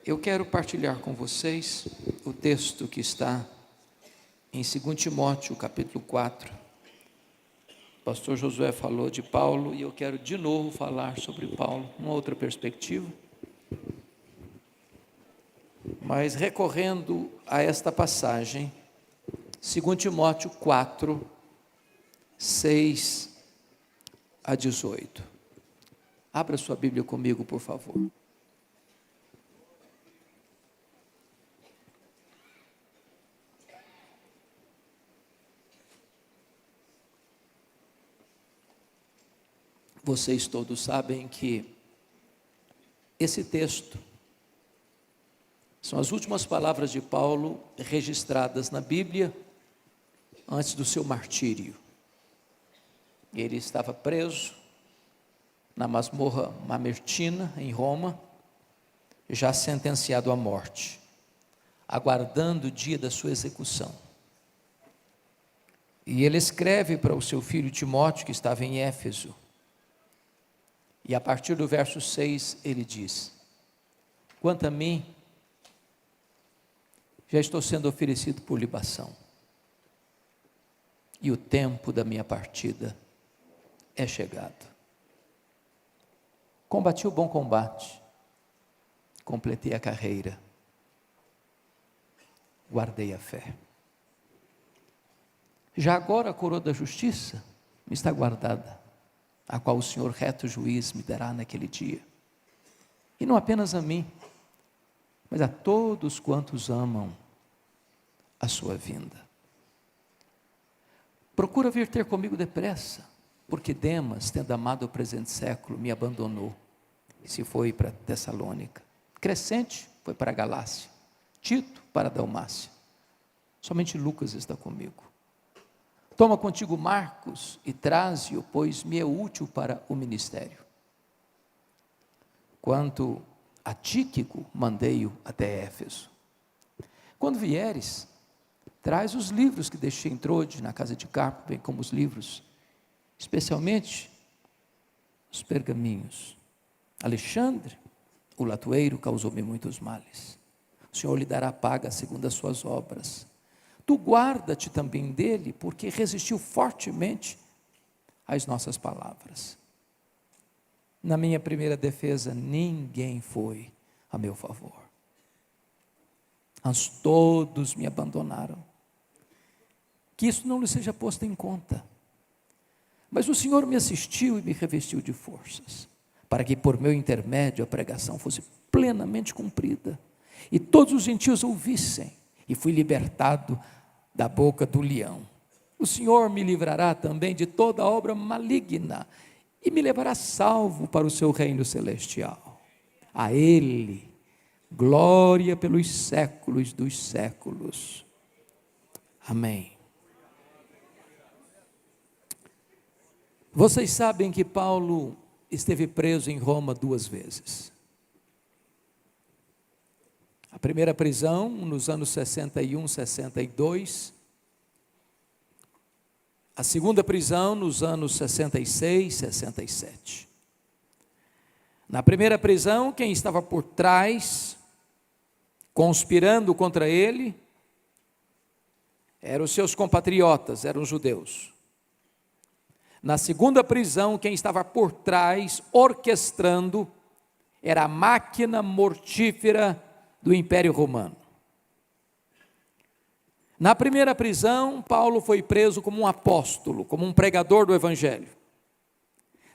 Eu quero partilhar com vocês o texto que está em 2 Timóteo, capítulo 4. O pastor Josué falou de Paulo e eu quero de novo falar sobre Paulo, uma outra perspectiva. Mas recorrendo a esta passagem, 2 Timóteo 4, 6 a 18. Abra sua Bíblia comigo, por favor. Vocês todos sabem que esse texto são as últimas palavras de Paulo registradas na Bíblia antes do seu martírio. Ele estava preso na masmorra Mamertina, em Roma, já sentenciado à morte, aguardando o dia da sua execução. E ele escreve para o seu filho Timóteo, que estava em Éfeso, e a partir do verso 6 ele diz: quanto a mim, já estou sendo oferecido por libação, e o tempo da minha partida é chegado. Combati o bom combate, completei a carreira, guardei a fé. Já agora a coroa da justiça me está guardada, a qual o Senhor reto juiz me dará naquele dia. E não apenas a mim, mas a todos quantos amam a sua vinda. Procura vir ter comigo depressa, porque Demas, tendo amado o presente século, me abandonou e se foi para Tessalônica. Crescente foi para a Galácia, Tito para a Dalmácia. Somente Lucas está comigo. Toma contigo Marcos e traze-o, pois me é útil para o ministério. Quanto a Tíquico, mandei-o até Éfeso. Quando vieres, traz os livros que deixei em Trode, na casa de Carpo, bem como os livros, especialmente os pergaminhos. Alexandre, o latoeiro, causou-me muitos males. O Senhor lhe dará paga segundo as suas obras. Tu guarda-te também dele, porque resistiu fortemente às nossas palavras. Na minha primeira defesa, ninguém foi a meu favor. Mas todos me abandonaram. Que isso não lhe seja posto em conta. Mas o Senhor me assistiu e me revestiu de forças, para que por meu intermédio a pregação fosse plenamente cumprida, e todos os gentios ouvissem, e fui libertado da boca do leão. O Senhor me livrará também de toda obra maligna, e me levará salvo para o seu reino celestial. A Ele, glória pelos séculos dos séculos. Amém. Vocês sabem que Paulo esteve preso em Roma 2 vezes. A primeira prisão nos anos 61, 62. A segunda prisão nos anos 66, 67. Na primeira prisão, quem estava por trás, conspirando contra ele, eram os seus compatriotas, eram os judeus. Na segunda prisão, quem estava por trás, orquestrando, era a máquina mortífera do Império Romano. Na primeira prisão, Paulo foi preso como um apóstolo, como um pregador do Evangelho.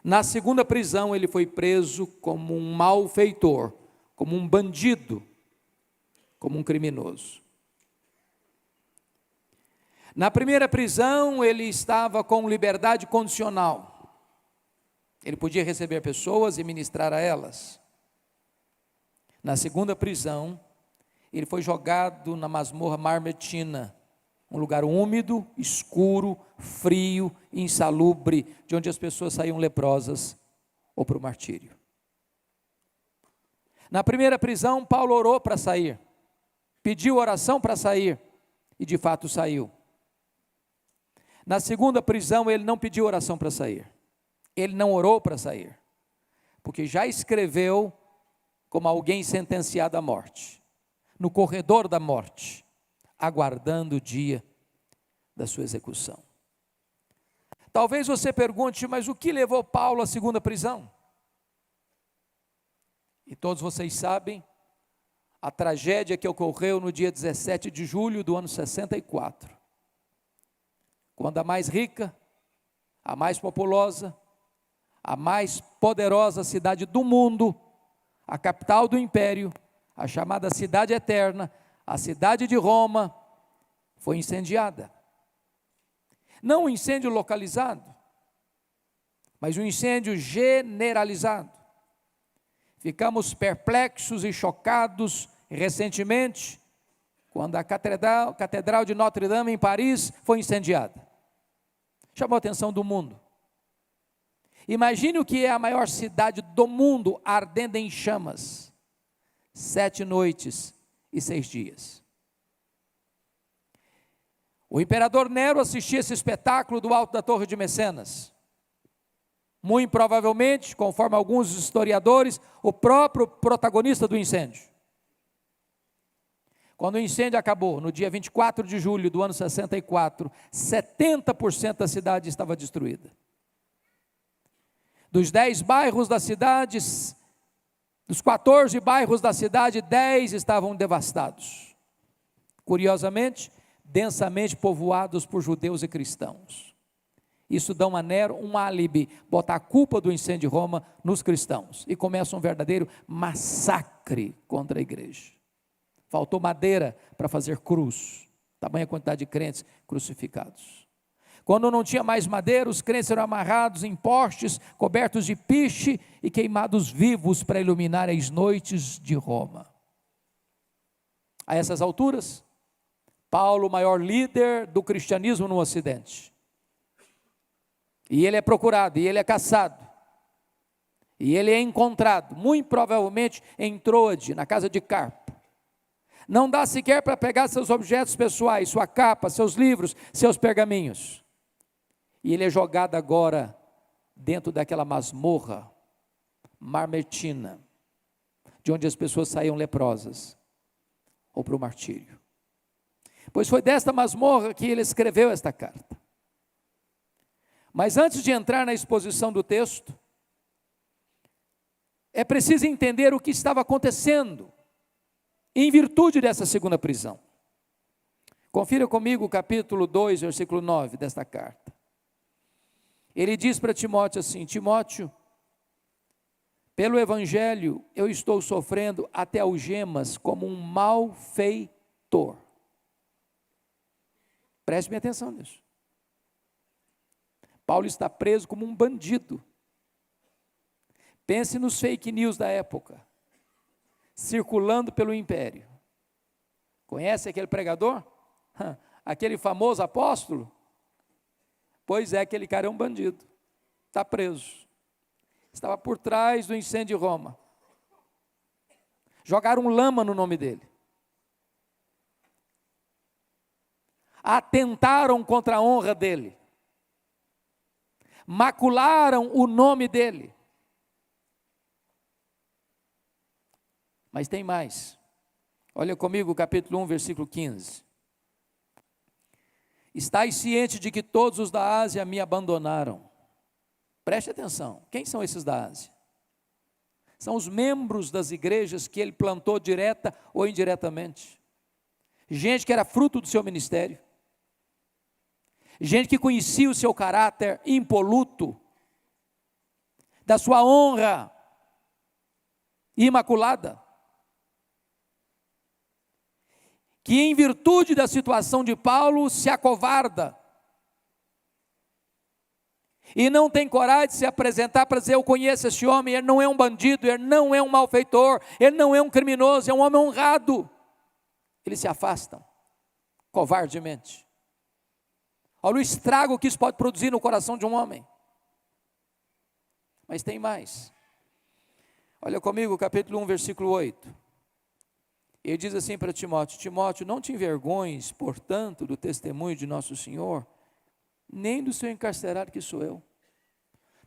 Na segunda prisão, ele foi preso como um malfeitor, como um bandido, como um criminoso. Na primeira prisão, ele estava com liberdade condicional. Ele podia receber pessoas e ministrar a elas. Na segunda prisão, ele foi jogado na masmorra Mamertina, um lugar úmido, escuro, frio, insalubre, de onde as pessoas saíam leprosas ou para o martírio. Na primeira prisão, Paulo orou para sair, pediu oração para sair, e de fato saiu. Na segunda prisão, ele não pediu oração para sair, ele não orou para sair, porque já escreveu como alguém sentenciado à morte, no corredor da morte, aguardando o dia da sua execução. Talvez você pergunte, mas o que levou Paulo à segunda prisão? E todos vocês sabem a tragédia que ocorreu no dia 17 de julho do ano 64, quando a mais rica, a mais populosa, a mais poderosa cidade do mundo, a capital do império, a chamada cidade eterna, a cidade de Roma, foi incendiada. Não um incêndio localizado, mas um incêndio generalizado. Ficamos perplexos e chocados recentemente, quando a Catedral de Notre Dame em Paris foi incendiada. Chamou a atenção do mundo. Imagine o que é a maior cidade do mundo ardendo em chamas, 7 noites e 6 dias. O imperador Nero assistia esse espetáculo do alto da Torre de Mecenas. Muito provavelmente, conforme alguns historiadores, o próprio protagonista do incêndio. Quando o incêndio acabou, no dia 24 de julho do ano 64, 70% da cidade estava destruída. Dos 10 bairros da cidade, dos 14 bairros da cidade, 10 estavam devastados. Curiosamente, densamente povoados por judeus e cristãos. Isso dá a Nero um álibi, botar a culpa do incêndio de Roma nos cristãos. E começa um verdadeiro massacre contra a igreja. Faltou madeira para fazer cruz, tamanha quantidade de crentes crucificados. Quando não tinha mais madeira, os crentes eram amarrados em postes, cobertos de piche e queimados vivos para iluminar as noites de Roma. A essas alturas, Paulo, o maior líder do cristianismo no Ocidente, e ele é procurado, e ele é caçado, e ele é encontrado, muito provavelmente em Troade, na casa de Carpo. Não dá sequer para pegar seus objetos pessoais, sua capa, seus livros, seus pergaminhos. E ele é jogado agora dentro daquela masmorra marmetina, de onde as pessoas saíam leprosas, ou para o martírio. Pois foi desta masmorra que ele escreveu esta carta. Mas antes de entrar na exposição do texto, é preciso entender o que estava acontecendo em virtude dessa segunda prisão. Confira comigo o capítulo 2, versículo 9 desta carta. Ele diz para Timóteo assim: Timóteo, pelo evangelho eu estou sofrendo até algemas como um malfeitor. Preste bem atenção nisso. Paulo está preso como um bandido. Pense nos fake news da época, circulando pelo império. Conhece aquele pregador? Aquele famoso apóstolo? Pois é, aquele cara é um bandido, está preso. Estava por trás do incêndio de Roma. Jogaram lama no nome dele. Atentaram contra a honra dele. Macularam o nome dele. Mas tem mais. Olha comigo o capítulo 1, versículo 15. Estais ciente de que todos os da Ásia me abandonaram. Preste atenção, quem são esses da Ásia? São os membros das igrejas que ele plantou direta ou indiretamente. Gente que era fruto do seu ministério. Gente que conhecia o seu caráter impoluto, da sua honra imaculada. Que em virtude da situação de Paulo se acovarda e não tem coragem de se apresentar para dizer: eu conheço esse homem, ele não é um bandido, ele não é um malfeitor, ele não é um criminoso, é um homem honrado. Eles se afastam covardemente. Olha o estrago que isso pode produzir no coração de um homem. Mas tem mais. Olha comigo o capítulo 1, versículo 8. Ele diz assim para Timóteo: Timóteo, não te envergonhes, portanto, do testemunho de nosso Senhor, nem do seu encarcerado que sou eu.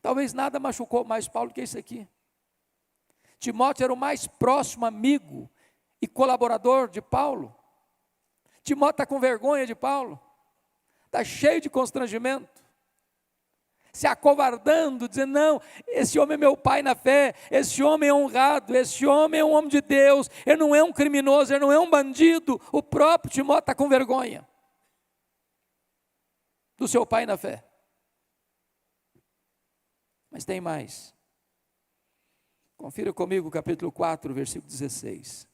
Talvez nada machucou mais Paulo que isso aqui. Timóteo era o mais próximo amigo e colaborador de Paulo. Timóteo está com vergonha de Paulo, está cheio de constrangimento, se acovardando, dizendo: não, esse homem é meu pai na fé, esse homem é honrado, esse homem é um homem de Deus, ele não é um criminoso, ele não é um bandido. O próprio Timóteo está com vergonha do seu pai na fé. Mas tem mais. Confira comigo o capítulo 4, versículo 16.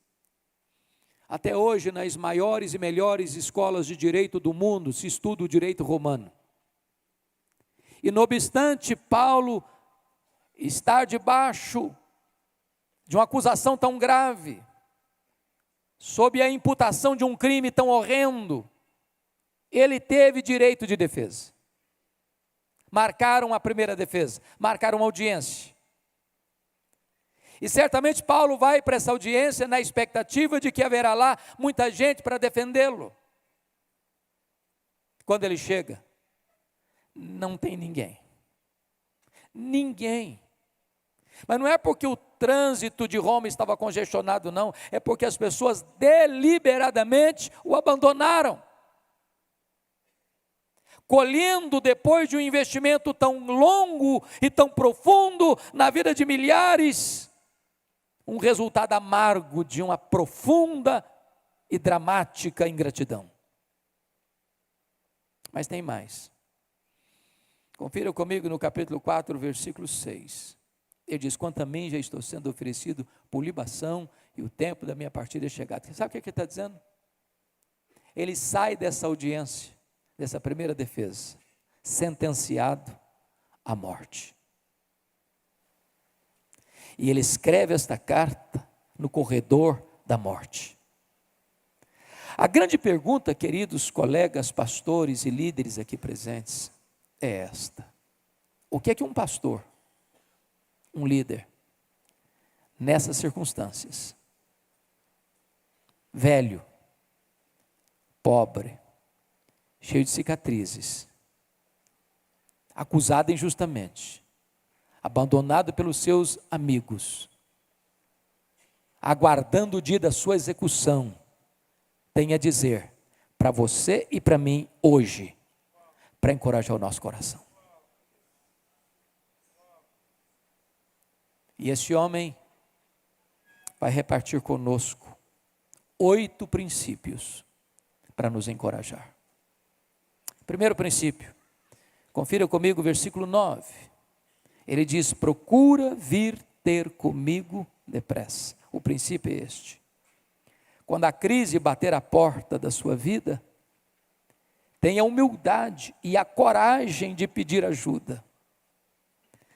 Até hoje, nas maiores e melhores escolas de direito do mundo, se estuda o direito romano. E não obstante Paulo estar debaixo de uma acusação tão grave, sob a imputação de um crime tão horrendo, ele teve direito de defesa. Marcaram a primeira defesa, marcaram uma audiência. E certamente Paulo vai para essa audiência na expectativa de que haverá lá muita gente para defendê-lo. Quando ele chega, não tem ninguém. Ninguém. Mas não é porque o trânsito de Roma estava congestionado, não. É porque as pessoas deliberadamente o abandonaram. Colhendo, depois de um investimento tão longo e tão profundo na vida de milhares, um resultado amargo de uma profunda e dramática ingratidão. Mas tem mais. Confira comigo no capítulo 4, versículo 6. Ele diz: quanto a mim já estou sendo oferecido por libação e o tempo da minha partida é chegado. Sabe o que ele está dizendo? Ele sai dessa audiência, dessa primeira defesa, sentenciado à morte. E ele escreve esta carta no corredor da morte. A grande pergunta, queridos colegas, pastores e líderes aqui presentes, é esta: o que é que um pastor, um líder, nessas circunstâncias, velho, pobre, cheio de cicatrizes, acusado injustamente, abandonado pelos seus amigos, aguardando o dia da sua execução, tem a dizer para você e para mim hoje, para encorajar o nosso coração? E esse homem vai repartir conosco 8 princípios para nos encorajar. Primeiro princípio, confira comigo o versículo 9. Ele diz: procura vir ter comigo depressa. O princípio é este: quando a crise bater a porta da sua vida, tenha a humildade e a coragem de pedir ajuda.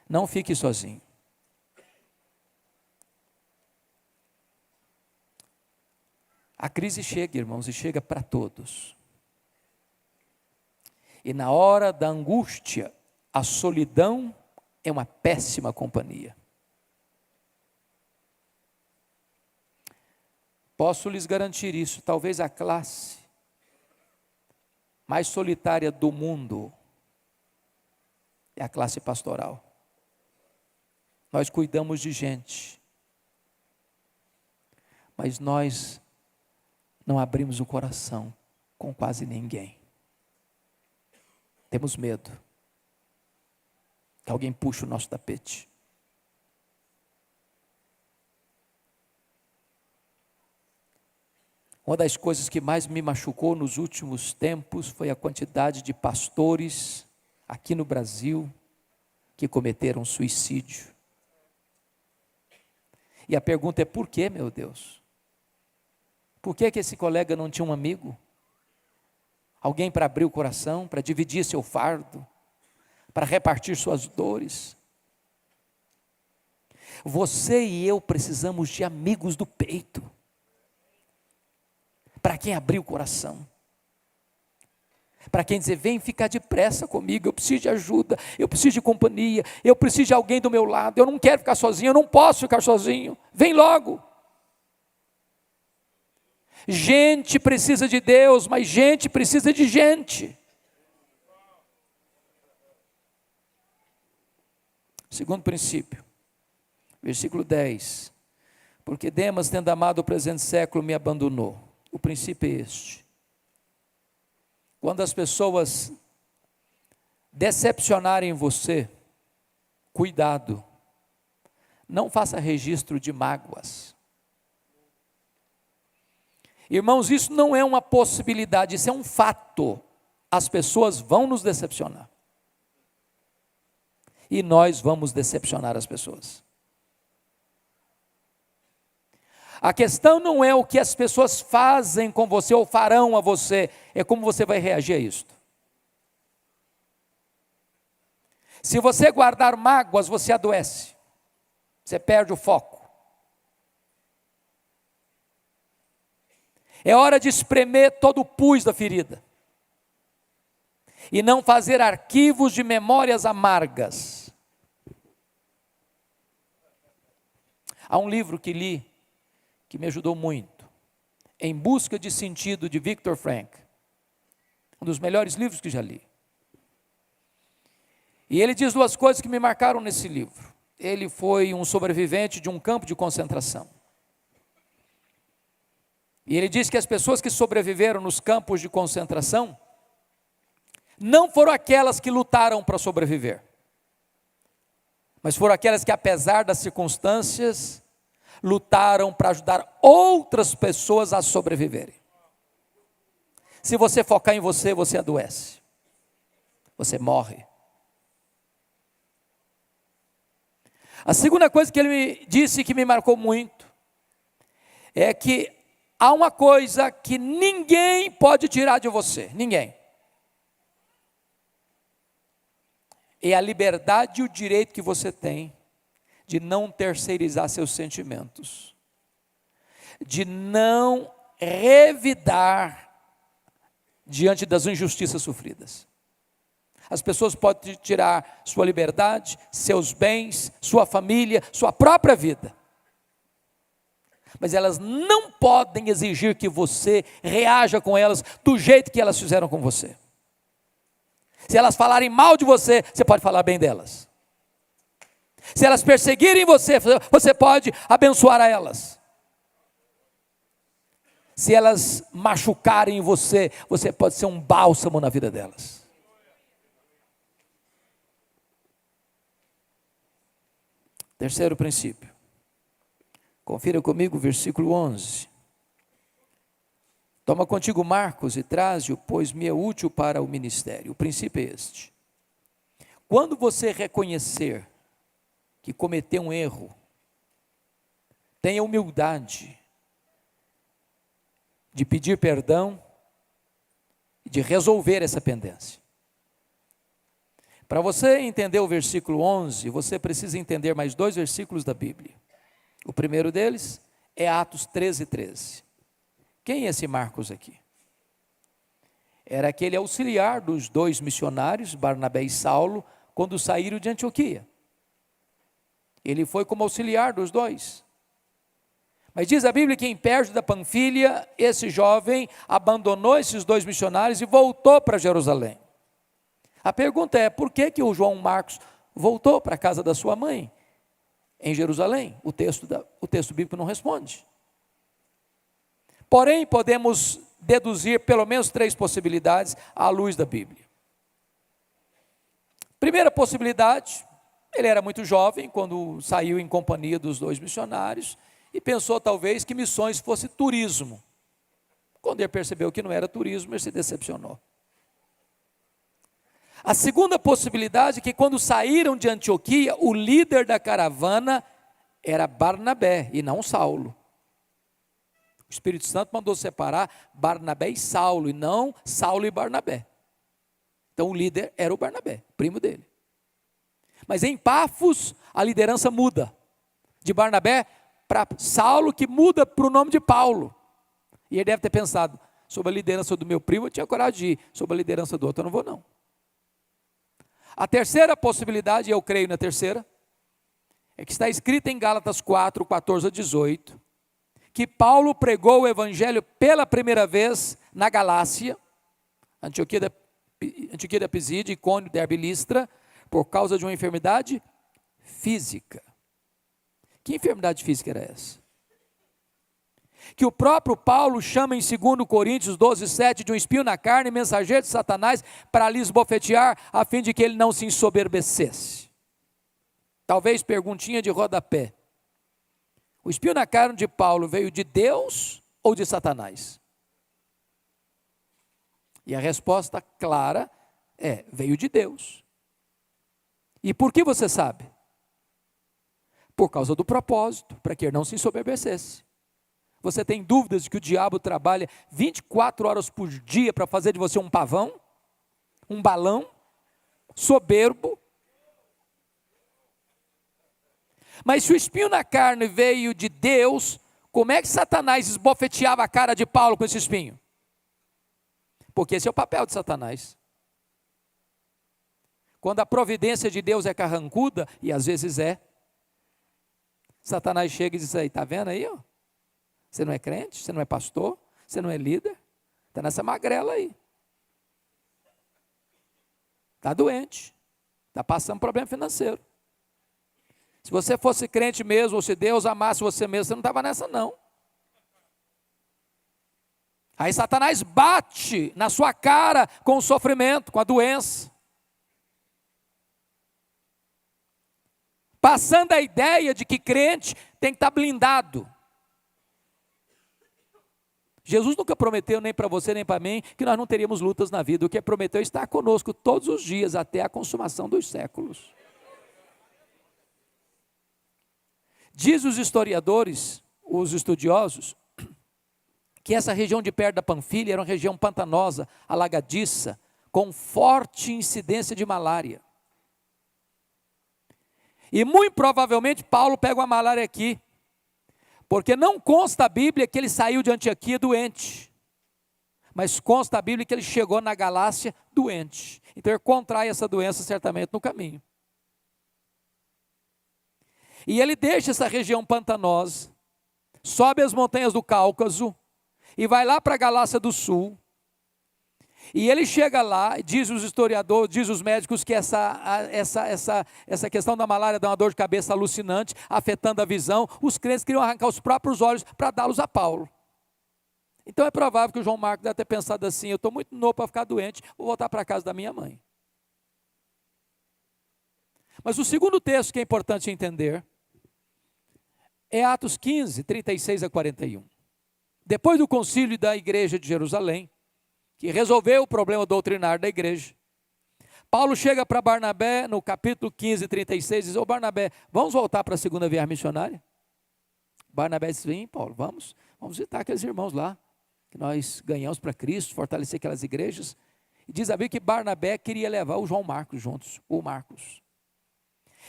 Não fique sozinho. A crise chega, irmãos, e chega para todos. E na hora da angústia, a solidão é uma péssima companhia. Posso lhes garantir isso, talvez a classe mais solitária do mundo é a classe pastoral. Nós cuidamos de gente, mas nós não abrimos o coração com quase ninguém. Temos medo que alguém puxe o nosso tapete. Uma das coisas que mais me machucou nos últimos tempos foi a quantidade de pastores aqui no Brasil que cometeram suicídio. E a pergunta é: por que, meu Deus? Por que esse colega não tinha um amigo? Alguém para abrir o coração, para dividir seu fardo, para repartir suas dores? Você e eu precisamos de amigos do peito, para quem abrir o coração, para quem dizer: vem ficar depressa comigo, eu preciso de ajuda, eu preciso de companhia, eu preciso de alguém do meu lado, eu não quero ficar sozinho, eu não posso ficar sozinho, vem logo. Gente precisa de Deus, mas gente precisa de gente. Segundo princípio, versículo 10, Porque Demas, tendo amado o presente século, me abandonou. O princípio é este: quando as pessoas decepcionarem você, cuidado, não faça registro de mágoas. Irmãos, isso não é uma possibilidade, isso é um fato. As pessoas vão nos decepcionar. E nós vamos decepcionar as pessoas. A questão não é o que as pessoas fazem com você ou farão a você, é como você vai reagir a isto. Se você guardar mágoas, você adoece. Você perde o foco. É hora de espremer todo o pus da ferida. E não fazer arquivos de memórias amargas. Há um livro que li, que me ajudou muito. Em Busca de Sentido, de Viktor Frankl. Um dos melhores livros que já li. E ele diz duas coisas que me marcaram nesse livro. Ele foi um sobrevivente de um campo de concentração. E ele diz que as pessoas que sobreviveram nos campos de concentração não foram aquelas que lutaram para sobreviver, mas foram aquelas que, apesar das circunstâncias, lutaram para ajudar outras pessoas a sobreviverem. Se você focar em você, você adoece, você morre. A segunda coisa que ele me disse que me marcou muito é que há uma coisa que ninguém pode tirar de você, ninguém. É a liberdade e o direito que você tem de não terceirizar seus sentimentos, de não revidar diante das injustiças sofridas. As pessoas podem tirar sua liberdade, seus bens, sua família, sua própria vida. Mas elas não podem exigir que você reaja com elas do jeito que elas fizeram com você. Se elas falarem mal de você, você pode falar bem delas. Se elas perseguirem você, você pode abençoar a elas. Se elas machucarem você, você pode ser um bálsamo na vida delas. Terceiro princípio. Confira comigo o versículo 11. Toma contigo Marcos e traze-o, pois me é útil para o ministério. O princípio é este. Quando você reconhecer que cometeu um erro, tenha humildade de pedir perdão e de resolver essa pendência. Para você entender o versículo 11, você precisa entender mais dois versículos da Bíblia. O primeiro deles é Atos 13:13. Quem é esse Marcos aqui? Era aquele auxiliar dos dois missionários, Barnabé e Saulo, quando saíram de Antioquia. Ele foi como auxiliar dos dois. Mas diz a Bíblia que em Perge da Panfilha, esse jovem abandonou esses dois missionários e voltou para Jerusalém. A pergunta é, por que o João Marcos voltou para a casa da sua mãe, em Jerusalém? O texto bíblico não responde. Porém, podemos deduzir pelo menos três possibilidades à luz da Bíblia. Primeira possibilidade, ele era muito jovem quando saiu em companhia dos dois missionários e pensou talvez que missões fosse turismo. Quando ele percebeu que não era turismo, ele se decepcionou. A segunda possibilidade é que quando saíram de Antioquia, o líder da caravana era Barnabé e não Saulo. O Espírito Santo mandou separar Barnabé e Saulo, e não Saulo e Barnabé. Então o líder era o Barnabé, primo dele. Mas em Pafos, a liderança muda. De Barnabé para Saulo, que muda para o nome de Paulo. E ele deve ter pensado, sob a liderança do meu primo, eu tinha coragem de ir. Sob a liderança do outro, eu não vou não. A terceira possibilidade, eu creio na terceira, é que está escrita em Gálatas 4, 14 a 18, que Paulo pregou o evangelho pela primeira vez na Galácia, Antioquia da Pisídia, Icônio, Derbe e Listra, por causa de uma enfermidade física. Que enfermidade física era essa? que o próprio Paulo chama em 2 Coríntios 12:7 de um espinho na carne, mensageiro de Satanás, para lhes bofetear, a fim de que ele não se ensoberbecesse. Talvez perguntinha de rodapé: o espinho na carne de Paulo veio de Deus ou de Satanás? E a resposta clara é: veio de Deus. E por que você sabe? Por causa do propósito, para que ele não se ensoberbecesse. Você tem dúvidas de que o diabo trabalha 24 horas por dia para fazer de você um pavão? Um balão? Soberbo? Mas se o espinho na carne veio de Deus, como é que Satanás esbofeteava a cara de Paulo com esse espinho? Porque esse é o papel de Satanás. Quando a providência de Deus é carrancuda, e às vezes é, Satanás chega e diz aí: está vendo aí? Ó? Você não é crente, você não é pastor, você não é líder, está nessa magrela aí. Está doente, está passando problema financeiro. Se você fosse crente mesmo, ou se Deus amasse você mesmo, você não estava nessa não. Aí Satanás bate na sua cara com o sofrimento, com a doença. Passando a ideia de que crente tem que estar blindado. Jesus nunca prometeu nem para você nem para mim que nós não teríamos lutas na vida. O que prometeu é estar conosco todos os dias até a consumação dos séculos. Diz os historiadores, os estudiosos, que essa região de perto da Panfilha era uma região pantanosa, alagadiça, com forte incidência de malária. E muito provavelmente Paulo pega uma malária aqui, porque não consta a Bíblia que ele saiu de Antioquia doente, mas consta a Bíblia que ele chegou na Galácia doente. Então ele contrai essa doença certamente no caminho. E ele deixa essa região pantanosa, sobe as montanhas do Cáucaso e vai lá para a Galácia do Sul. E ele chega lá, diz os historiadores, diz os médicos que essa questão da malária dá uma dor de cabeça alucinante, afetando a visão. Os crentes queriam arrancar os próprios olhos para dá-los a Paulo. Então é provável que o João Marcos deve ter pensado assim: eu estou muito novo para ficar doente, vou voltar para a casa da minha mãe. Mas o segundo texto que é importante entender é Atos 15, 36 a 41. Depois do concílio da igreja de Jerusalém, que resolveu o problema doutrinário da igreja, Paulo chega para Barnabé no capítulo 15, 36 e diz: ô Barnabé, vamos voltar para a segunda viagem missionária? Barnabé diz: sim, Paulo, vamos visitar aqueles irmãos lá, que nós ganhamos para Cristo, fortalecer aquelas igrejas. E diz a Bíblia que Barnabé queria levar o João Marcos juntos, o Marcos.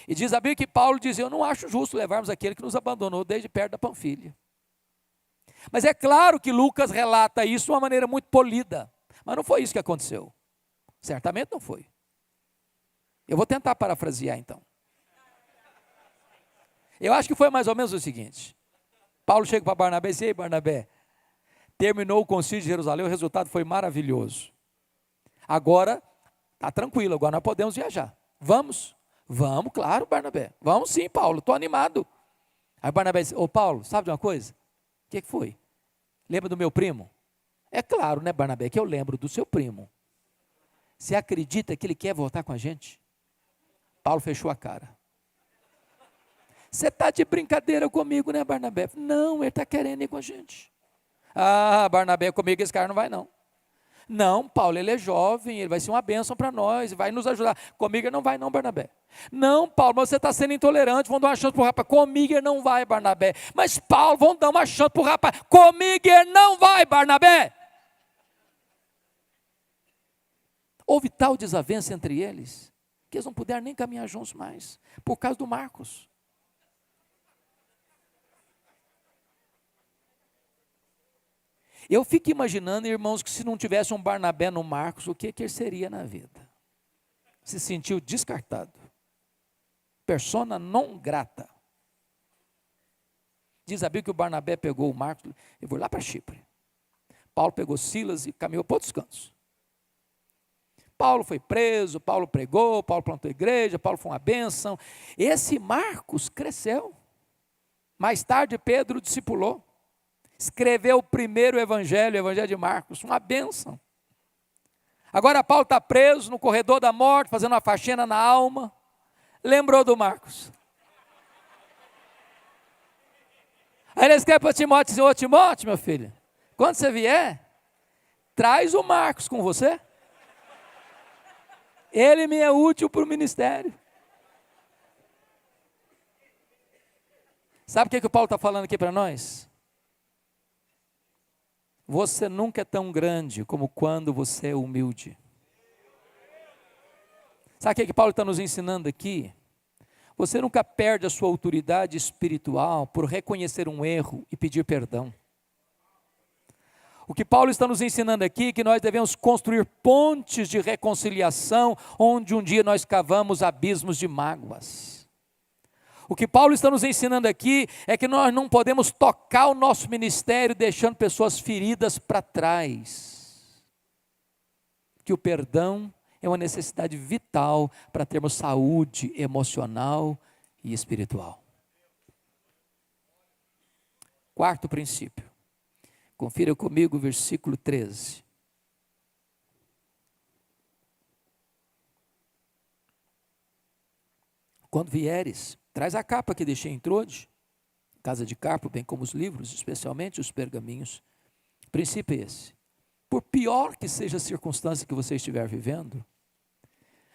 E diz a Bíblia que Paulo dizia: eu não acho justo levarmos aquele que nos abandonou desde perto da Panfilha. Mas é claro que Lucas relata isso de uma maneira muito polida. Mas não foi isso que aconteceu. Certamente não foi. Eu vou tentar parafrasear então. Eu acho que foi mais ou menos o seguinte: Paulo chega para Barnabé e diz: ei Barnabé, terminou o concílio de Jerusalém, o resultado foi maravilhoso. Agora, está tranquilo, agora nós podemos viajar. Vamos? Vamos, claro, Barnabé. Vamos sim, Paulo, estou animado. Aí Barnabé disse: ô Paulo, sabe de uma coisa? O que foi? Lembra do meu primo? É claro, né, Barnabé, que eu lembro do seu primo. Você acredita que ele quer voltar com a gente? Paulo fechou a cara. Você está de brincadeira comigo, né, Barnabé? Não, ele está querendo ir com a gente. Ah, Barnabé, comigo esse cara não vai não. Não, Paulo, ele é jovem, ele vai ser uma bênção para nós, vai nos ajudar. Comigo ele não vai não, Barnabé. Não, Paulo, mas você está sendo intolerante, vamos dar uma chance para o rapaz. Comigo ele não vai, Barnabé. Mas Paulo, vamos dar uma chance para o rapaz. Comigo ele não vai, Barnabé. Houve tal desavença entre eles, que eles não puderam nem caminhar juntos mais, por causa do Marcos. Eu fico imaginando, irmãos, que se não tivesse um Barnabé no Marcos, o que ele seria na vida? Se sentiu descartado. Persona non grata. Diz a Bíblia que o Barnabé pegou o Marcos e foi lá para Chipre. Paulo pegou Silas e caminhou para outros cantos. Paulo foi preso, Paulo pregou, Paulo plantou igreja, Paulo foi uma bênção. Esse Marcos cresceu. Mais tarde Pedro discipulou. Escreveu o primeiro evangelho, o evangelho de Marcos, uma bênção. Agora Paulo está preso no corredor da morte, fazendo uma faxina na alma. Lembrou do Marcos. Aí ele escreve para Timóteo, diz, ô Timóteo, meu filho, quando você vier, traz o Marcos com você. Ele me é útil para o ministério. Sabe o que o Paulo está falando aqui para nós? Você nunca é tão grande como quando você é humilde. Sabe o que Paulo está nos ensinando aqui? Você nunca perde a sua autoridade espiritual por reconhecer um erro e pedir perdão. O que Paulo está nos ensinando aqui é que nós devemos construir pontes de reconciliação, onde um dia nós cavamos abismos de mágoas. O que Paulo está nos ensinando aqui é que nós não podemos tocar o nosso ministério deixando pessoas feridas para trás. Que o perdão é uma necessidade vital para termos saúde emocional e espiritual. Quarto princípio. Confira comigo o versículo 13. Quando vieres, traz a capa que deixei em Trode, casa de Carpo, bem como os livros, especialmente os pergaminhos. O princípio é esse. Por pior que seja a circunstância que você estiver vivendo,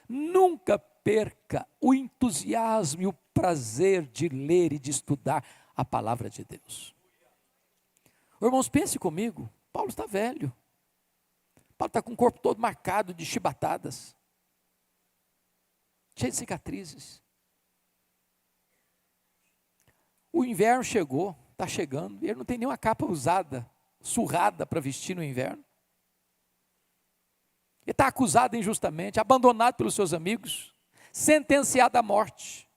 nunca perca o entusiasmo e o prazer de ler e de estudar a palavra de Deus. Irmãos, pense comigo, Paulo está velho. Paulo está com o corpo todo marcado de chibatadas, cheio de cicatrizes. O inverno chegou, está chegando, e ele não tem nenhuma capa usada, surrada para vestir no inverno. Ele está acusado injustamente, abandonado pelos seus amigos, sentenciado à morte.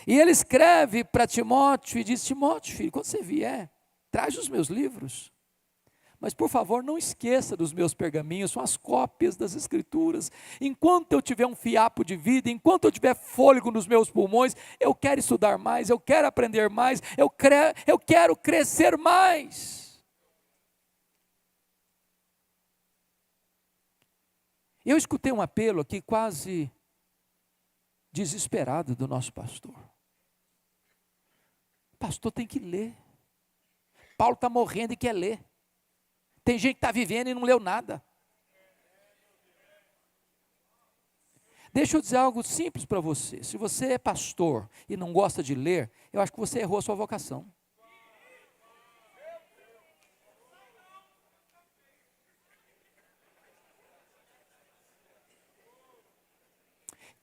E ele escreve para Timóteo e diz, Timóteo, filho, quando você vier, traz os meus livros, mas por favor não esqueça dos meus pergaminhos, são as cópias das escrituras. Enquanto eu tiver um fiapo de vida, enquanto eu tiver fôlego nos meus pulmões, eu quero estudar mais, eu quero aprender mais, eu quero crescer mais. Eu escutei um apelo aqui quase desesperado do nosso pastor. O pastor tem que ler. Paulo está morrendo e quer ler. Tem gente que está vivendo e não leu nada. Deixa eu dizer algo simples para você. Se você é pastor e não gosta de ler, eu acho que você errou a sua vocação.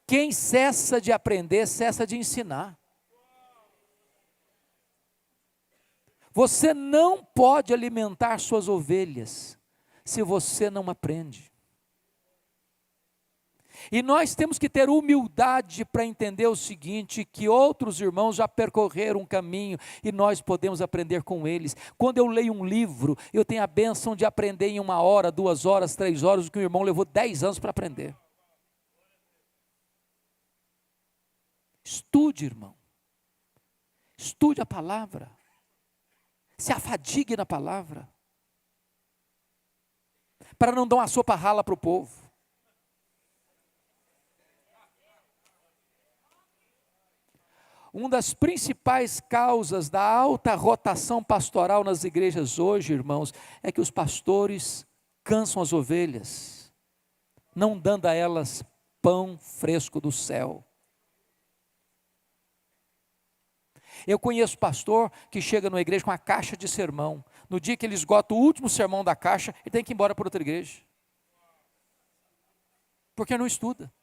Quem cessa de aprender, cessa de ensinar. Você não pode alimentar suas ovelhas se você não aprende. E nós temos que ter humildade para entender o seguinte, que outros irmãos já percorreram um caminho e nós podemos aprender com eles. Quando eu leio um livro, eu tenho a bênção de aprender em 1 hora, 2 horas, 3 horas, o que o irmão levou 10 anos para aprender. Estude, irmão. Estude a palavra. Se afadigue na palavra, para não dar uma sopa rala para o povo. Uma das principais causas da alta rotação pastoral nas igrejas hoje, irmãos, é que os pastores cansam as ovelhas, não dando a elas pão fresco do céu. Eu conheço pastor que chega numa igreja com uma caixa de sermão. No dia que ele esgota o último sermão da caixa, ele tem que ir embora para outra igreja. Porque não estuda.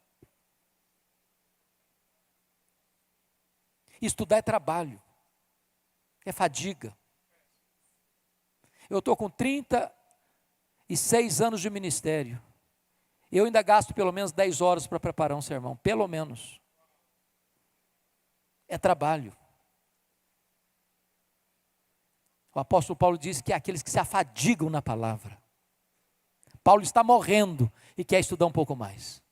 Estudar é trabalho. É fadiga. Eu estou com 36 anos de ministério. Eu ainda gasto pelo menos 10 horas para preparar um sermão. Pelo menos. É trabalho. O apóstolo Paulo diz que é aqueles que se afadigam na palavra. Paulo está morrendo e quer estudar um pouco mais.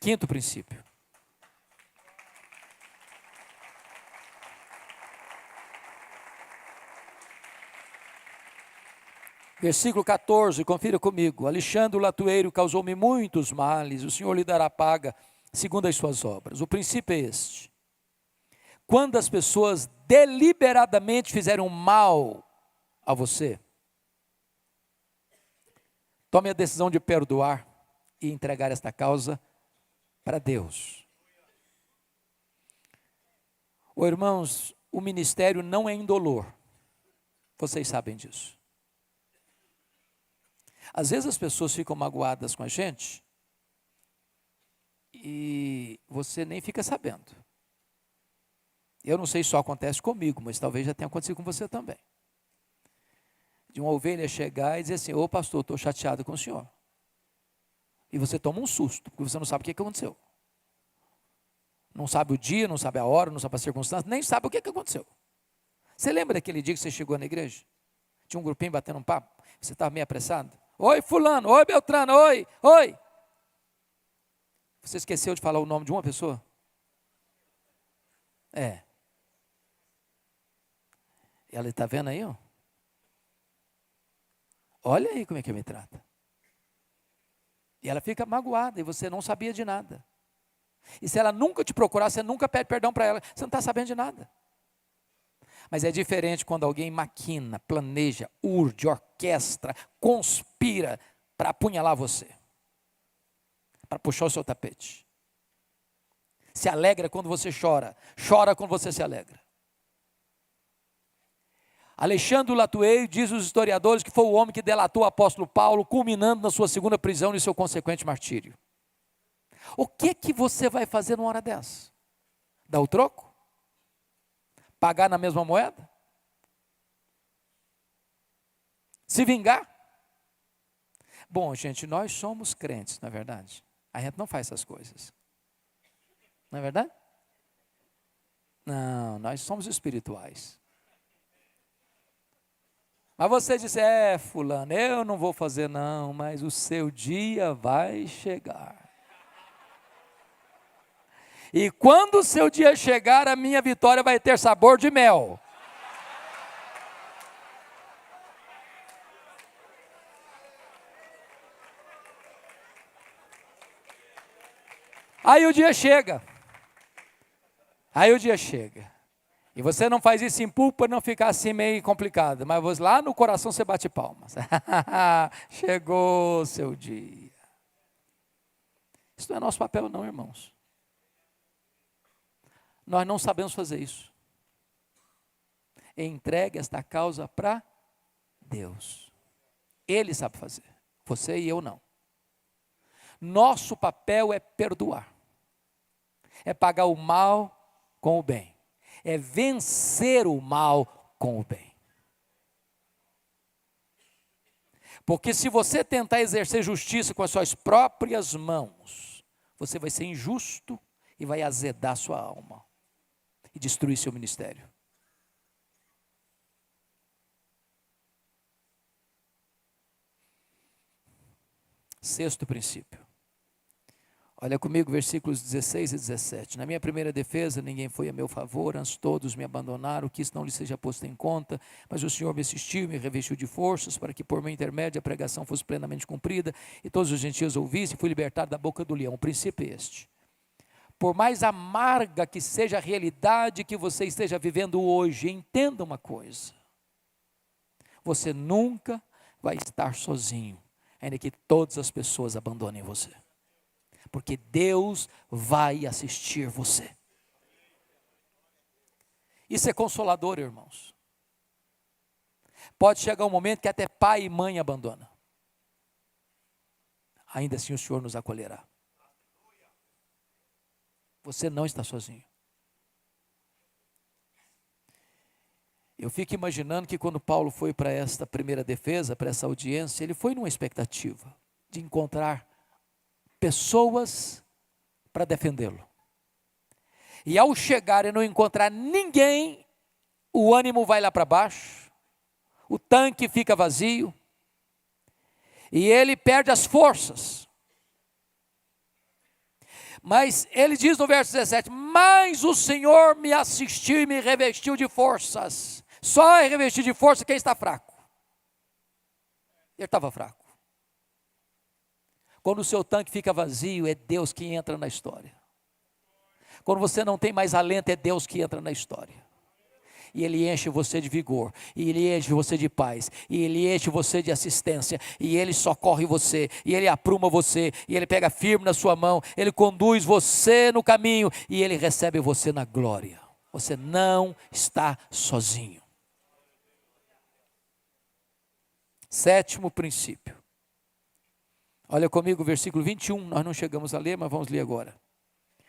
Quinto princípio. Versículo 14, confira comigo. Alexandre o latueiro causou-me muitos males, o Senhor lhe dará paga segundo as suas obras. O princípio é este: quando as pessoas deliberadamente fizeram mal a você, tome a decisão de perdoar e entregar esta causa para Deus. Ô irmãos, o ministério não é indolor, vocês sabem disso. Às vezes as pessoas ficam magoadas com a gente e você nem fica sabendo. Eu não sei se só acontece comigo, mas talvez já tenha acontecido com você também. De uma ovelha chegar e dizer assim: ô pastor, estou chateado com o senhor. E você toma um susto, porque você não sabe o que aconteceu. Não sabe o dia, não sabe a hora, não sabe a circunstância, nem sabe o que aconteceu. Você lembra daquele dia que você chegou na igreja? Tinha um grupinho batendo um papo, você estava meio apressado. Oi fulano, oi Beltrano, oi. Você esqueceu de falar o nome de uma pessoa? Ela está vendo aí, ó? Olha aí como é que me trata. E ela fica magoada e você não sabia de nada. E se ela nunca te procurar, você nunca pede perdão para ela, você não está sabendo de nada. Mas é diferente quando alguém maquina, planeja, urde, orquestra, conspira para apunhalar você, para puxar o seu tapete. Se alegra quando você chora, chora quando você se alegra. Alexandre o latueiro, diz os historiadores, que foi o homem que delatou o apóstolo Paulo, culminando na sua segunda prisão e seu consequente martírio. O que você vai fazer numa hora dessa? Dar o troco? Pagar na mesma moeda? Se vingar? Bom, gente, nós somos crentes, não é verdade? A gente não faz essas coisas. Não é verdade? Não, nós somos espirituais. Mas você disse: fulano, eu não vou fazer não, mas o seu dia vai chegar. E quando o seu dia chegar, a minha vitória vai ter sabor de mel. Aí o dia chega. E você não faz isso em público para não ficar assim meio complicado. Mas lá no coração você bate palmas. Chegou o seu dia. Isso não é nosso papel não, irmãos. Nós não sabemos fazer isso. Entregue esta causa para Deus. Ele sabe fazer. Você e eu não. Nosso papel é perdoar. É pagar o mal com o bem. É vencer o mal com o bem. Porque se você tentar exercer justiça com as suas próprias mãos, você vai ser injusto e vai azedar sua alma e destruir seu ministério. Sexto princípio. Olha comigo, versículos 16 e 17. Na minha primeira defesa, ninguém foi a meu favor, antes todos me abandonaram, que isso não lhe seja posto em conta, mas o Senhor me assistiu e me revestiu de forças, para que por meu intermédio a pregação fosse plenamente cumprida, e todos os gentios ouvissem, e fui libertado da boca do leão. O princípio é este. Por mais amarga que seja a realidade que você esteja vivendo hoje, entenda uma coisa: você nunca vai estar sozinho, ainda que todas as pessoas abandonem você. Porque Deus vai assistir você. Isso é consolador, irmãos. Pode chegar um momento que até pai e mãe abandonam. Ainda assim o Senhor nos acolherá. Você não está sozinho. Eu fico imaginando que quando Paulo foi para esta primeira defesa, para essa audiência, ele foi numa expectativa de encontrar pessoas para defendê-lo. E ao chegar e não encontrar ninguém, o ânimo vai lá para baixo, o tanque fica vazio, e ele perde as forças. Mas ele diz no verso 17, mas o Senhor me assistiu e me revestiu de forças. Só é revestido de força quem está fraco. Ele estava fraco. Quando o seu tanque fica vazio, é Deus que entra na história. Quando você não tem mais alento, é Deus que entra na história. E Ele enche você de vigor, e Ele enche você de paz, e Ele enche você de assistência, e Ele socorre você, e Ele apruma você, e Ele pega firme na sua mão, Ele conduz você no caminho, e Ele recebe você na glória. Você não está sozinho. Sétimo princípio. Olha comigo o versículo 21, nós não chegamos a ler, mas vamos ler agora.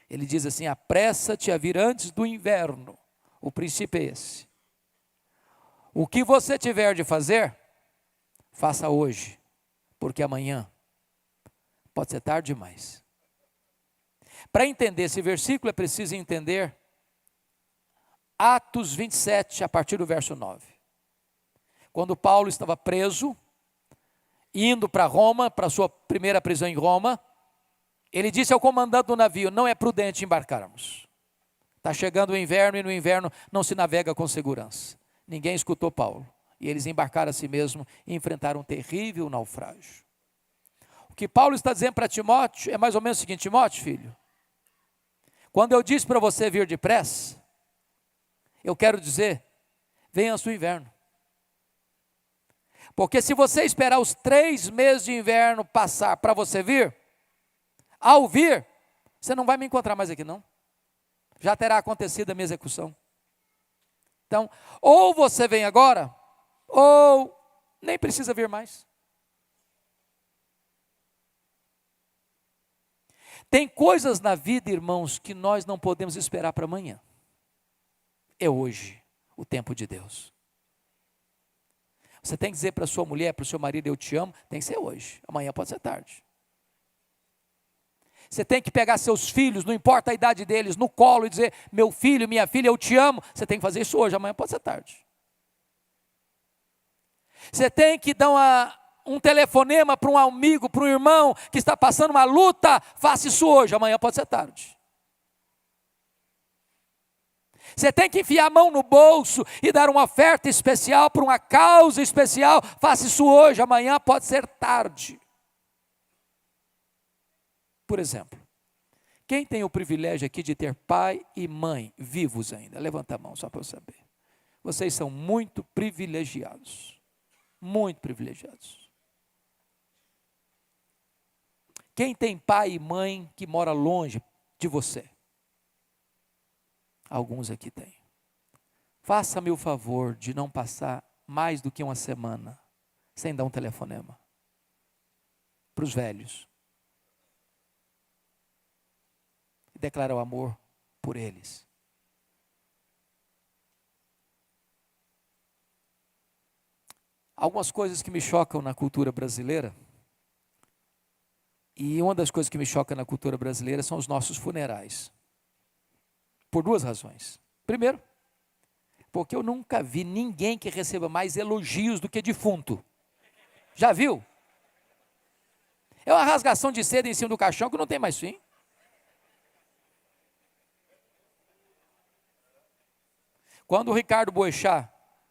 Ele diz assim: apressa-te a vir antes do inverno. O princípio é esse. O que você tiver de fazer, faça hoje, porque amanhã pode ser tarde demais. Para entender esse versículo é preciso entender Atos 27, a partir do verso 9. Quando Paulo estava preso, indo para Roma, para a sua primeira prisão em Roma, ele disse ao comandante do navio: não é prudente embarcarmos. Está chegando o inverno e no inverno não se navega com segurança. Ninguém escutou Paulo. E eles embarcaram a si mesmo e enfrentaram um terrível naufrágio. O que Paulo está dizendo para Timóteo é mais ou menos o seguinte: Timóteo, filho, quando eu disse para você vir depressa, eu quero dizer, venha o inverno. Porque se você esperar os 3 meses de inverno passar para você vir, ao vir, você não vai me encontrar mais aqui não. Já terá acontecido a minha execução. Então, ou você vem agora, ou nem precisa vir mais. Tem coisas na vida, irmãos, que nós não podemos esperar para amanhã. É hoje o tempo de Deus. Você tem que dizer para sua mulher, para o seu marido: eu te amo, tem que ser hoje. Amanhã pode ser tarde. Você tem que pegar seus filhos, não importa a idade deles, no colo e dizer: meu filho, minha filha, eu te amo. Você tem que fazer isso hoje, amanhã pode ser tarde. Você tem que dar um telefonema para um amigo, para um irmão que está passando uma luta, faça isso hoje, amanhã pode ser tarde. Você tem que enfiar a mão no bolso e dar uma oferta especial para uma causa especial, faça isso hoje, amanhã pode ser tarde. Por exemplo, quem tem o privilégio aqui de ter pai e mãe vivos ainda? Levanta a mão só para eu saber. Vocês são muito privilegiados. Muito privilegiados. Quem tem pai e mãe que mora longe de você? Alguns aqui têm. Faça-me o favor de não passar mais do que uma semana sem dar um telefonema. Para os velhos. E declarar o amor por eles. Algumas coisas que me chocam na cultura brasileira, e uma das coisas que me choca na cultura brasileira são os nossos funerais. Por 2 razões. Primeiro, porque eu nunca vi ninguém que receba mais elogios do que defunto. Já viu? É uma rasgação de seda em cima do caixão que não tem mais fim. Quando o Ricardo Boechat,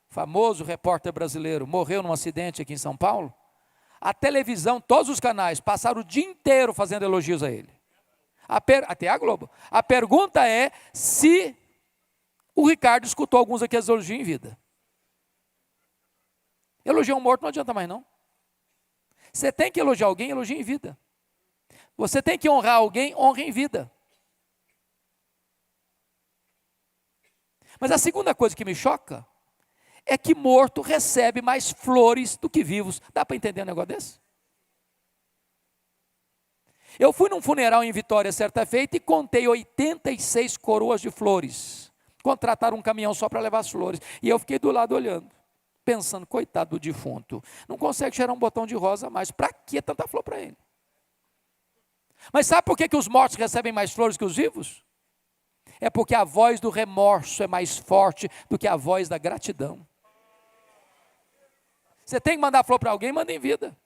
famoso repórter brasileiro, morreu num acidente aqui em São Paulo, a televisão, todos os canais, passaram o dia inteiro fazendo elogios a ele. Até a Globo. A pergunta é se o Ricardo escutou alguns aqui as elogios em vida. Elogiar um morto não adianta mais não. Você tem que elogiar alguém, elogie em vida. Você tem que honrar alguém, honre em vida. Mas a segunda coisa que me choca é que morto recebe mais flores do que vivos. Dá para entender um negócio desse? Eu fui num funeral em Vitória certa feita e contei 86 coroas de flores. Contrataram um caminhão só para levar as flores. E eu fiquei do lado olhando, pensando: coitado do defunto, não consegue cheirar um botão de rosa a mais. Para que tanta flor para ele? Mas sabe por que os mortos recebem mais flores que os vivos? É porque a voz do remorso é mais forte do que a voz da gratidão. Você tem que mandar flor para alguém, manda em vida.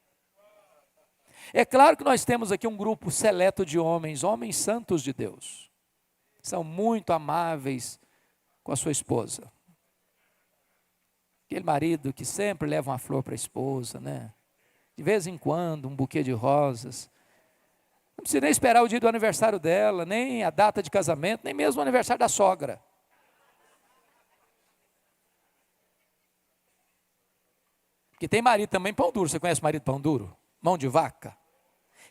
É claro que nós temos aqui um grupo seleto de homens santos de Deus. São muito amáveis com a sua esposa. Aquele marido que sempre leva uma flor para a esposa, né? De vez em quando, um buquê de rosas. Não precisa nem esperar o dia do aniversário dela, nem a data de casamento, nem mesmo o aniversário da sogra. Porque tem marido também pão duro. Você conhece marido pão duro? Mão de vaca.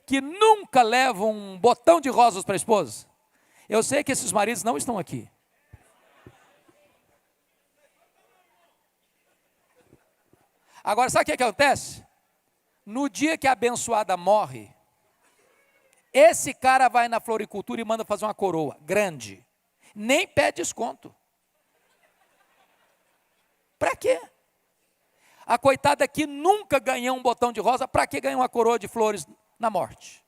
Que nunca leva um botão de rosas para a esposa. Eu sei que esses maridos não estão aqui. Agora, sabe o que acontece? No dia que a abençoada morre, esse cara vai na floricultura e manda fazer uma coroa grande. Nem pede desconto. Para quê? A coitada que nunca ganhou um botão de rosa, para que ganhar uma coroa de flores na morte?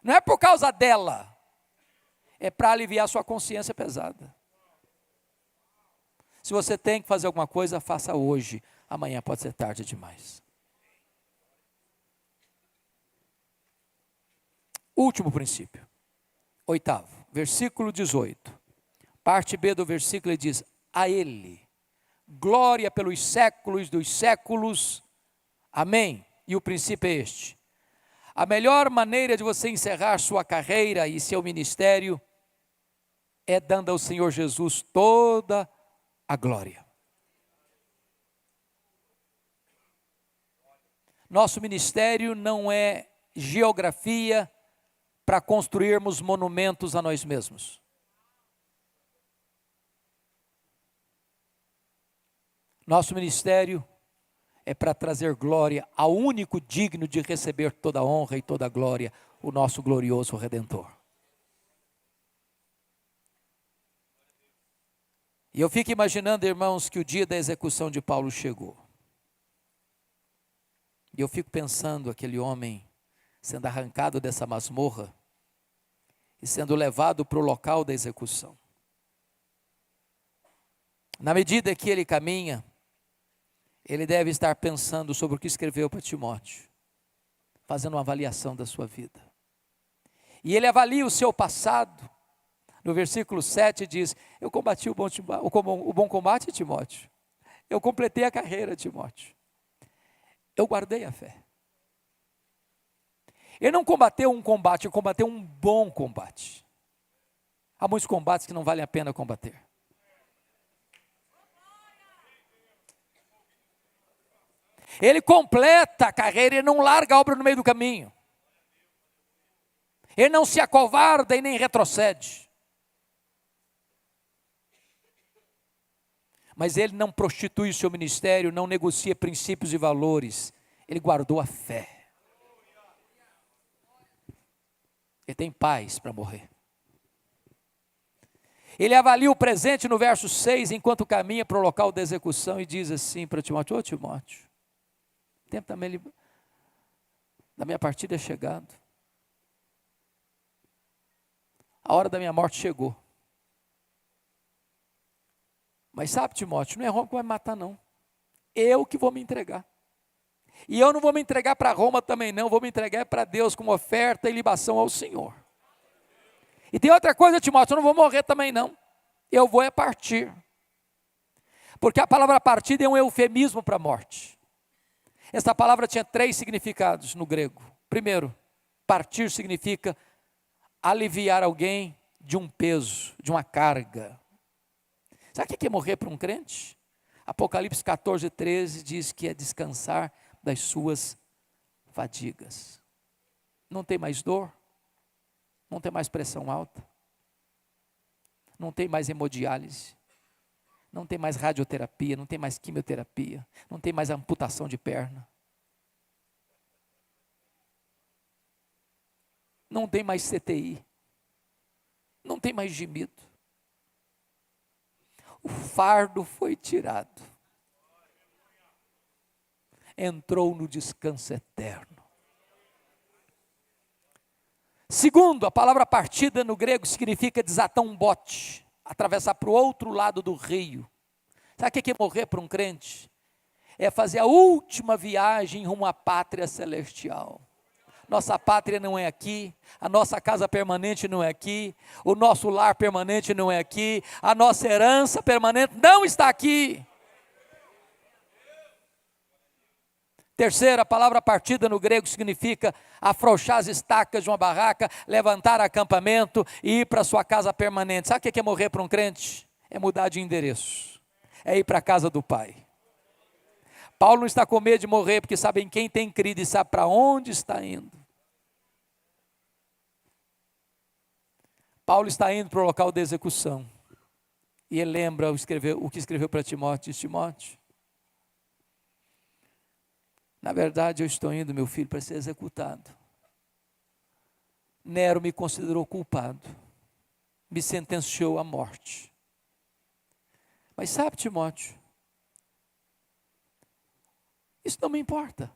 Não é por causa dela. É para aliviar sua consciência pesada. Se você tem que fazer alguma coisa, faça hoje. Amanhã pode ser tarde demais. Último princípio. 8º, versículo 18. Parte B do versículo, ele diz: a Ele, glória pelos séculos dos séculos. Amém. E o princípio é este: a melhor maneira de você encerrar sua carreira e seu ministério é dando ao Senhor Jesus toda a glória. Nosso ministério não é geografia para construirmos monumentos a nós mesmos. Nosso ministério é para trazer glória ao único digno de receber toda a honra e toda a glória, o nosso glorioso Redentor. E eu fico imaginando, irmãos, que o dia da execução de Paulo chegou. E eu fico pensando, aquele homem sendo arrancado dessa masmorra e sendo levado para o local da execução. Na medida que ele caminha, ele deve estar pensando sobre o que escreveu para Timóteo, fazendo uma avaliação da sua vida. E ele avalia o seu passado. No versículo 7 diz: eu combati o bom combate, Timóteo. Eu completei a carreira, Timóteo. Eu guardei a fé. Ele não combateu um combate, ele combateu um bom combate. Há muitos combates que não valem a pena combater. Ele completa a carreira, ele não larga a obra no meio do caminho. Ele não se acovarda e nem retrocede. Mas ele não prostitui o seu ministério, não negocia princípios e valores. Ele guardou a fé. Ele tem paz para morrer. Ele avalia o presente no verso 6, enquanto caminha para o local da execução, e diz assim para Timóteo: ô Timóteo, o tempo também da minha partida é chegado. A hora da minha morte chegou. Mas sabe, Timóteo, não é Roma que vai me matar, não. Eu que vou me entregar. E eu não vou me entregar para Roma também, não. Vou me entregar para Deus como oferta e libação ao Senhor. E tem outra coisa, Timóteo, eu não vou morrer também, não. Eu vou é partir. Porque a palavra partida é um eufemismo para a morte. Essa palavra tinha 3 significados no grego. Primeiro, partir significa aliviar alguém de um peso, de uma carga. Sabe o que é morrer para um crente? Apocalipse 14, 13 diz que é descansar das suas fadigas. Não tem mais dor, não tem mais pressão alta, não tem mais hemodiálise, não tem mais radioterapia, não tem mais quimioterapia, não tem mais amputação de perna, não tem mais CTI, não tem mais gemido. O fardo foi tirado. Entrou no descanso eterno. Segundo, a palavra partida no grego significa desatar um bote, atravessar para o outro lado do rio. Sabe o que é morrer para um crente? É fazer a última viagem rumo à pátria celestial. Nossa pátria não é aqui, a nossa casa permanente não é aqui, o nosso lar permanente não é aqui, a nossa herança permanente não está aqui. Terceiro, a palavra partida no grego significa afrouxar as estacas de uma barraca, levantar acampamento e ir para sua casa permanente. Sabe o que é morrer para um crente? É mudar de endereço, é ir para a casa do Pai. Paulo não está com medo de morrer, porque sabe em quem tem crido e sabe para onde está indo. Paulo está indo para o local de execução, e ele lembra o que escreveu para Timóteo. Diz: Timóteo, na verdade eu estou indo, meu filho, para ser executado. Nero me considerou culpado, me sentenciou à morte. Mas sabe, Timóteo, isso não me importa,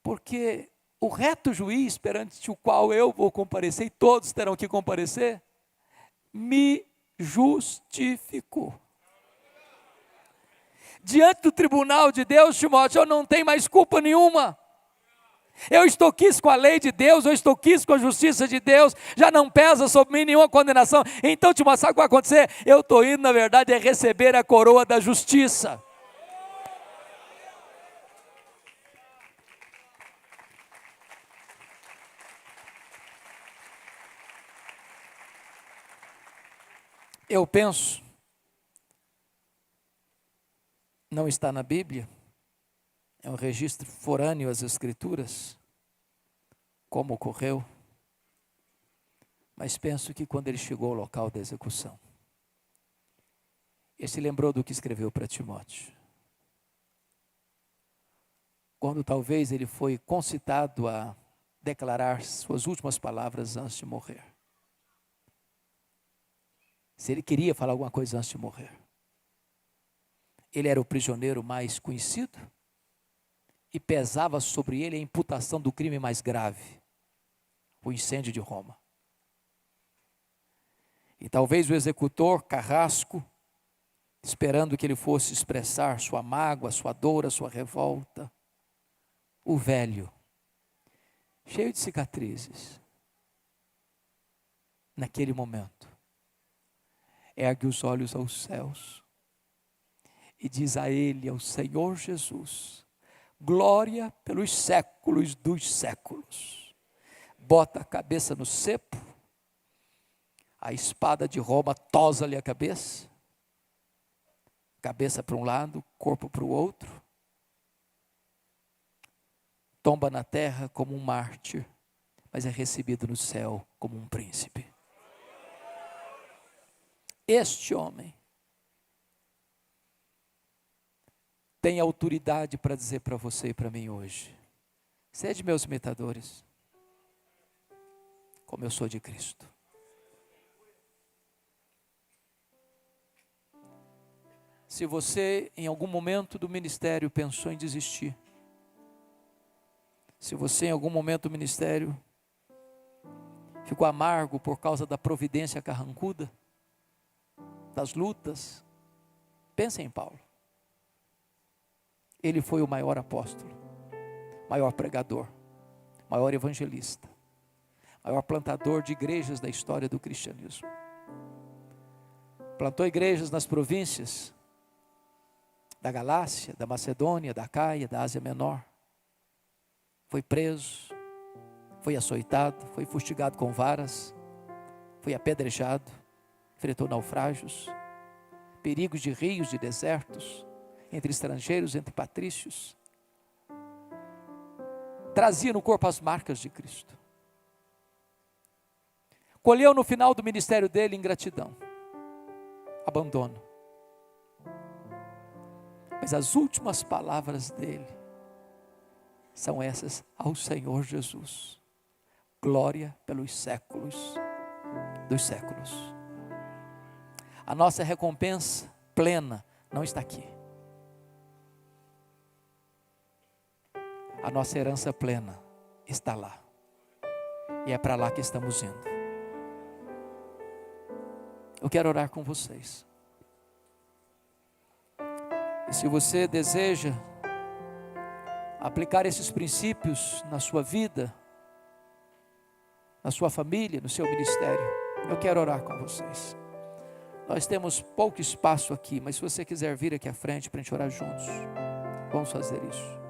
porque o reto juiz perante o qual eu vou comparecer, e todos terão que comparecer, me justificou. Diante do tribunal de Deus, Timóteo, eu não tenho mais culpa nenhuma. Eu estou quisto com a lei de Deus, eu estou quisto com a justiça de Deus, já não pesa sobre mim nenhuma condenação. Então, Timóteo, sabe o que vai acontecer? Eu estou indo, na verdade, é receber a coroa da justiça. Eu penso, não está na Bíblia, é um registro forâneo às Escrituras, como ocorreu, mas penso que quando ele chegou ao local da execução, ele se lembrou do que escreveu para Timóteo. Quando talvez ele foi concitado a declarar suas últimas palavras antes de morrer. Se ele queria falar alguma coisa antes de morrer. Ele era o prisioneiro mais conhecido e pesava sobre ele a imputação do crime mais grave, o incêndio de Roma. E talvez o executor carrasco, esperando que ele fosse expressar sua mágoa, sua dor, a sua revolta, o velho, cheio de cicatrizes, naquele momento, ergue os olhos aos céus e diz a ele, ao Senhor Jesus, glória pelos séculos dos séculos. Bota a cabeça no cepo, a espada de Roma tosa-lhe a cabeça para um lado, corpo para o outro, tomba na terra como um mártir, mas é recebido no céu como um príncipe. Este homem tem autoridade para dizer para você e para mim hoje: sede meus imitadores, como eu sou de Cristo. Se você em algum momento do ministério pensou em desistir, se você em algum momento do ministério ficou amargo por causa da providência carrancuda, das lutas, pense em Paulo. Ele foi o maior apóstolo, maior pregador, maior evangelista, maior plantador de igrejas da história do cristianismo. Plantou igrejas nas províncias da Galácia, da Macedônia, da Caia, da Ásia Menor. Foi preso, foi açoitado, foi fustigado com varas, foi apedrejado, enfrentou naufrágios, perigos de rios, de desertos, entre estrangeiros, entre patrícios. Trazia no corpo as marcas de Cristo. Colheu no final do ministério dele ingratidão, abandono. Mas as últimas palavras dele são essas ao Senhor Jesus: glória pelos séculos dos séculos. A nossa recompensa plena não está aqui. A nossa herança plena está lá. E é para lá que estamos indo. Eu quero orar com vocês. E se você deseja aplicar esses princípios na sua vida, na sua família, no seu ministério, eu quero orar com vocês. Nós temos pouco espaço aqui, mas se você quiser vir aqui à frente para a gente orar juntos, vamos fazer isso.